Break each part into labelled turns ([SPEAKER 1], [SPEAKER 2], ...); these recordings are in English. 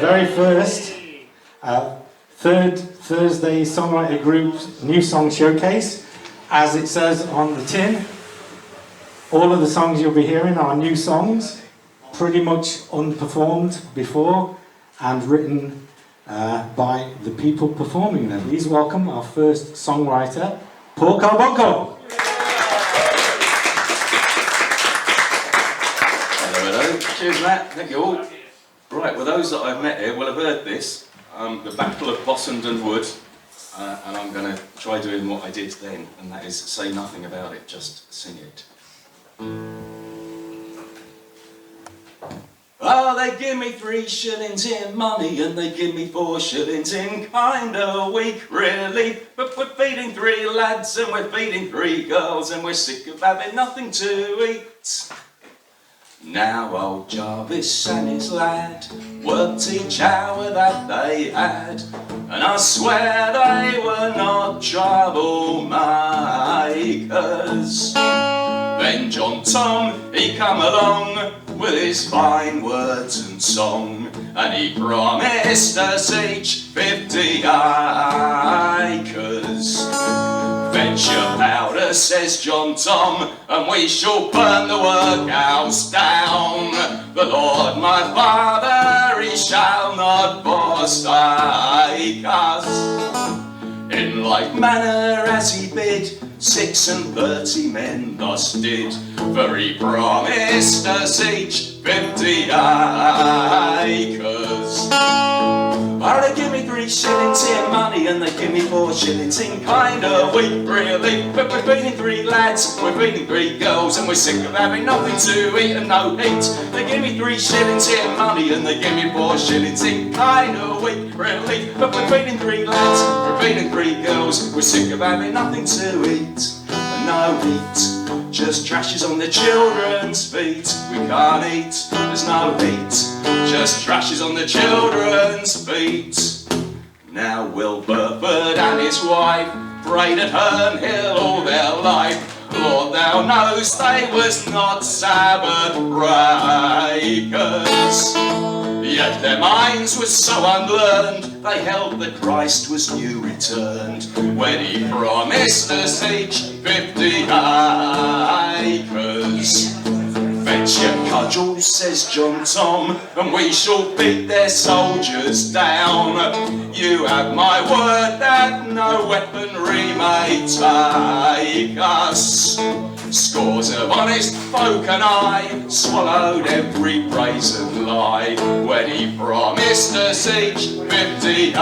[SPEAKER 1] very first Third Thursday Songwriter Group's New Song Showcase. As it says on the tin, all of the songs you'll be hearing are new songs, pretty much unperformed before, and written by the people performing them. Please welcome our first songwriter, Paul Carbuncle.
[SPEAKER 2] Hello. Cheers, Matt. Thank you all. Right, well, those that I've met here will have heard this, the Battle of Bossenden Wood, and I'm going to try doing what I did then, and that is say nothing about it, just sing it. Oh, they give me 3 shillings in money and they give me 4 shillings in kind of weak, really. But we're feeding 3 lads and we're feeding 3 girls and we're sick of having nothing to eat. Now old Jarvis and his lad worked each hour that they had, and I swear they were not troublemakers. Then John Tom, he come along with his fine words and song, and he promised us each 50 acres. Fetch your powder, says John Tom, and we shall burn the workhouse down. The Lord my father, he shall not forsake us. In like manner as he bid, 36 men thus did, for he promised us each 50 acres. Oh, they give me 3 shillings in money and they give me 4 shillings in kind of weak, really. But we're feeding 3 lads, we're feeding 3 girls, and we're sick of having nothing to eat and no heat. They give me 3 shillings in money and they give me 4 shillings in kind of weak, really. But we're feeding 3 lads, we're feeding 3 girls, we're sick of having nothing to eat and no heat. Just trashes on the children's feet. We can't eat, there's no heat. Just trashes on the children's feet. Now Will Burford and his wife prayed at Herne Hill all their life. Lord, thou knowest they was not Sabbath breakers. Yet their minds were so unlearned, they held that Christ was new returned, when he promised us each 50 acres. Fetch your cudgels, says John Tom, and we shall beat their soldiers down. You have my word that no weaponry may take us. Scores of honest folk and I swallowed every brazen lie, when he promised us each 50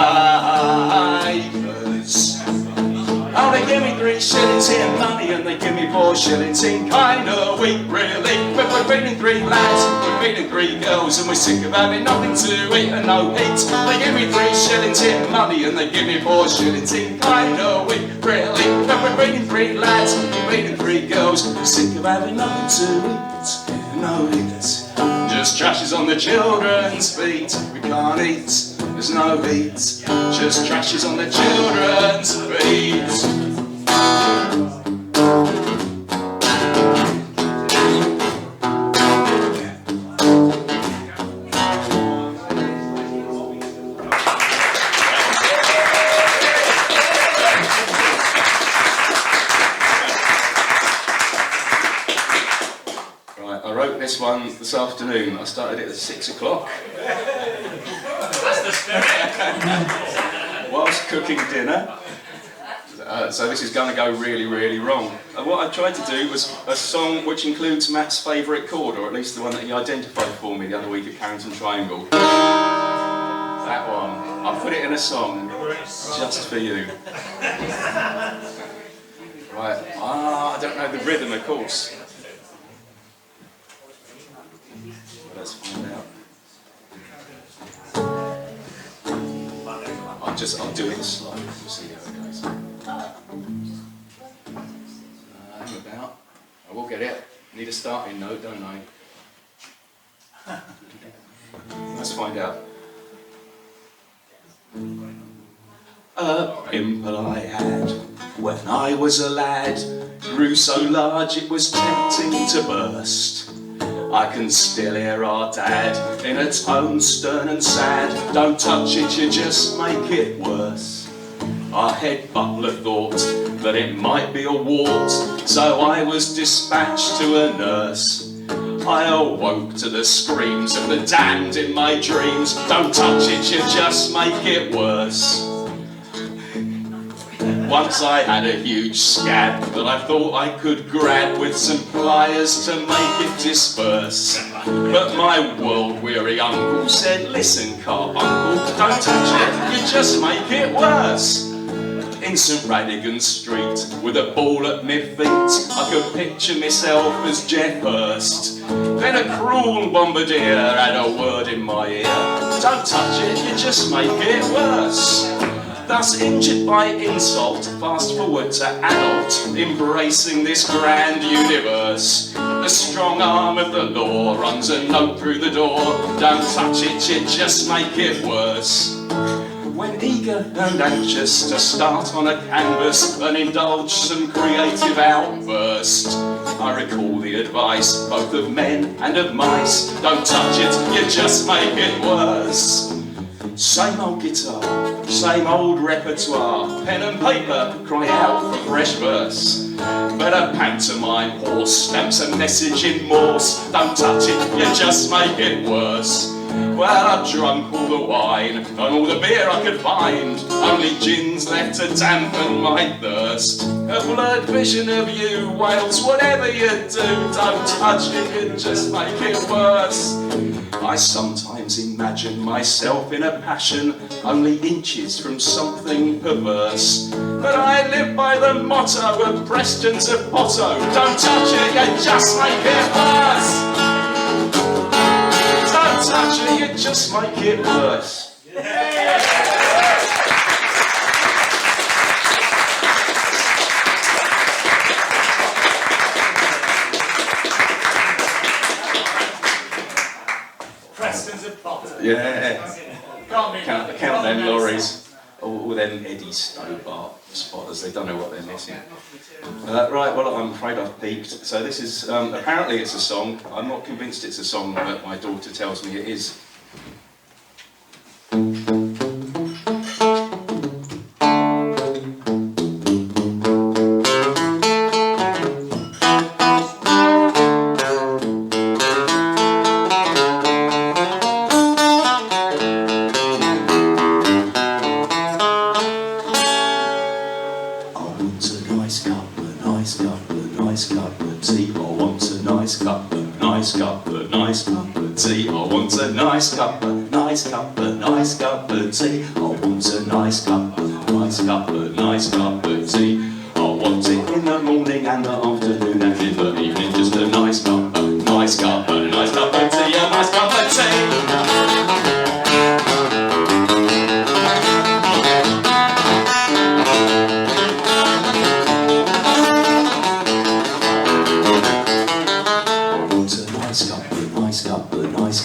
[SPEAKER 2] acres. Oh, they give me 3 shillings in money and they give me 4 shillings in kind of weak, really. But we're feeding 3 lads, we're feeding 3 girls, and we're sick of having nothing to eat and no heat. They give me 3 shillings in money and they give me 4 shillings in kind of weak, really. But we're feeding 3 lads, we're feeding 3 girls, we're sick of having nothing to eat and no heat. Just trashes on the children's feet. We can't eat, there's no heat. Just trashes on the children's feet. Right, I wrote this one this afternoon. I started it at 6 o'clock.
[SPEAKER 3] That's the spirit.
[SPEAKER 2] Whilst cooking dinner. So this is going to go really, really wrong. What I tried to do was a song which includes Matt's favourite chord, or at least the one that he identified for me the other week at Carrington Triangle. That one. I put it in a song just for you. Right. I don't know the rhythm, of course. Let's find out. I'll do it slow. We'll see how it goes. About. I will get it. Need a starting note, don't I? Let's find out. A pimple I had when I was a lad grew so large it was tempting to burst. I can still hear our dad in a tone stern and sad. Don't touch it, you just make it worse. Our head butler thought that it might be a wart, so I was dispatched to a nurse. I awoke to the screams of the damned in my dreams. Don't touch it, you just make it worse. Once I had a huge scab that I thought I could grab with some pliers to make it disperse. But my world-weary uncle said, listen, Carbuncle, don't touch it, you just make it worse. In St Radigan Street, with a ball at my feet, I could picture myself as Jeff Hurst. Then a cruel bombardier had a word in my ear. Don't touch it, you just make it worse. Thus injured by insult, fast forward to adult, embracing this grand universe. The strong arm of the law runs a note through the door. Don't touch it, you just make it worse. When eager and anxious to start on a canvas and indulge some creative outburst, I recall the advice both of men and of mice. Don't touch it, you just make it worse. Same old guitar, same old repertoire, pen and paper cry out for fresh verse. But a pantomime horse stamps a message in Morse. Don't touch it, you just make it worse. Well, I've drunk all the wine and all the beer I could find. Only gin's left to dampen my thirst. A blurred vision of you wails, whatever you do, don't touch it, you just make it worse. I sometimes imagine myself in a passion, only inches from something perverse. But I live by the motto of Preston's of Potto. Don't touch it, you just make it worse. Don't touch it, you just make it worse.
[SPEAKER 3] Preston's a Potter.
[SPEAKER 2] Yeah.
[SPEAKER 3] Can't
[SPEAKER 2] Count them lorries. All them Eddie Stobart spotters, they don't know what they're missing. Right, well, I'm afraid I've peaked. So this is, apparently it's a song. I'm not convinced it's a song, but my daughter tells me it is. Nice cup of nice cup of nice cup of tea. I want a nice cup of nice cup of nice cup of tea. I want it in the morning and the afternoon and in the evening. Just a nice cup of nice cup of nice cup of tea. A nice cup of tea.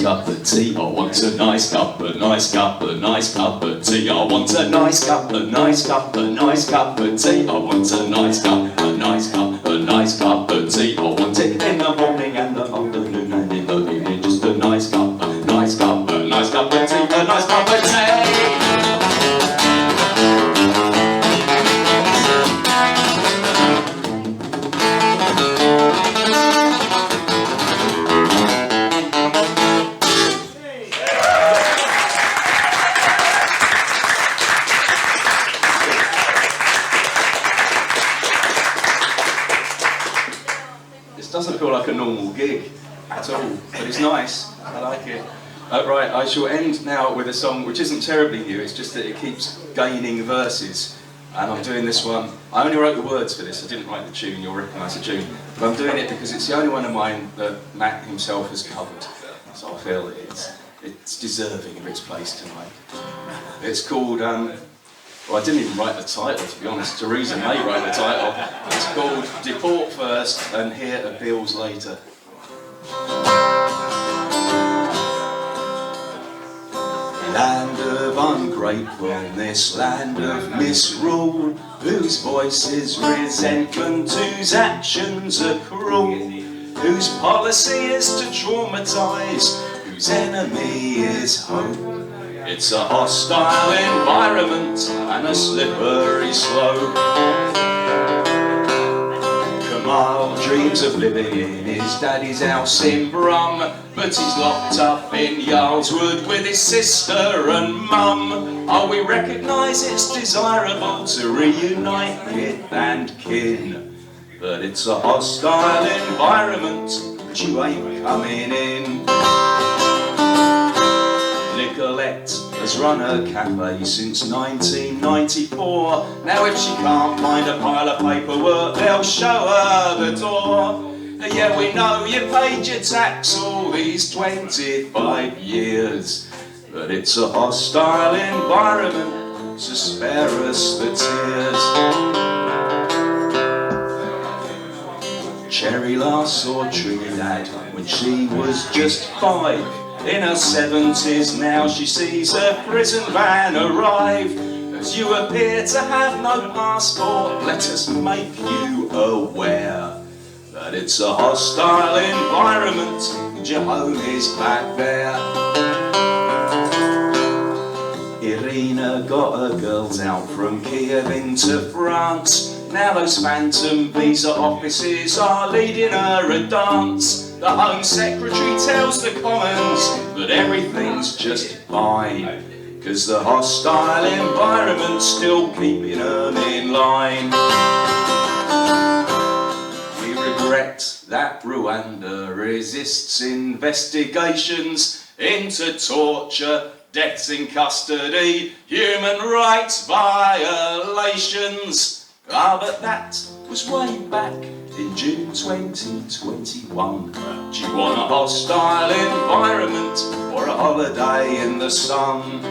[SPEAKER 2] Cup of tea. I want a nice cup of nice cup of nice cup of tea. I want a nice cup of nice cup of nice cup of tea. I want a nice cup of nice cup of nice cup of tea. I want it in the morning and the afternoon and in the evening. Just a nice cup of nice cup of nice cup of tea. A nice cup of tea. Doesn't feel like a normal gig at all, but it's nice. I like it. Right, I shall end now with a song which isn't terribly new, it's just that it keeps gaining verses. And I'm doing this one. I only wrote the words for this, I didn't write the tune, you'll recognise the tune. But I'm doing it because it's the only one of mine that Matt himself has covered. So I feel it's deserving of its place tonight. It's called, well, I didn't even write the title, to be honest. Theresa May wrote the title. It's called Deport First and Hear the Bills Later. Land of ungratefulness, land of misrule, whose voice is resentment, whose actions are cruel. whose policy is to traumatise, whose enemy is hope. It's a hostile environment and a slippery slope. Kamal dreams of living in his daddy's house in Brum, but he's locked up in Yarlswood with his sister and mum. Oh, we recognise it's desirable to reunite kith and kin, but it's a hostile environment that you ain't coming in. Nicolette has run her cafe since 1994. Now if she can't find a pile of paperwork, they'll show her the door. Yeah, we know you paid your tax all these 25 years, but it's a hostile environment, so spare us the tears. Cherry last saw Trinidad when she was just 5. In her 70s now she sees her prison van arrive. As you appear to have no passport, let us make you aware that it's a hostile environment and your home is back there. Irina got her girls out from Kiev into France. Now those phantom visa offices are leading her a dance. The Home Secretary tells the Commons that everything's just fine, 'cause the hostile environment's still keeping them in line. We regret that Rwanda resists investigations into torture, deaths in custody, human rights violations. Ah, but that was way back in June 2021. Do you want a hostile environment or a holiday in the sun?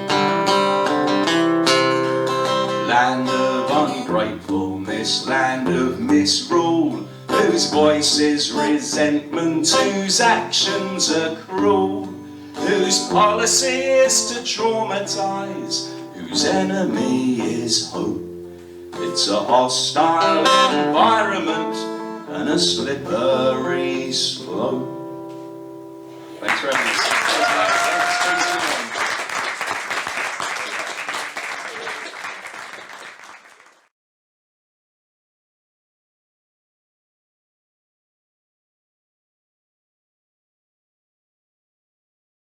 [SPEAKER 2] Land of ungratefulness, land of misrule, whose voice is resentment, whose actions are cruel, whose policy is to traumatise, whose enemy is hope. It's a hostile environment and a slippery slope. Thanks very much.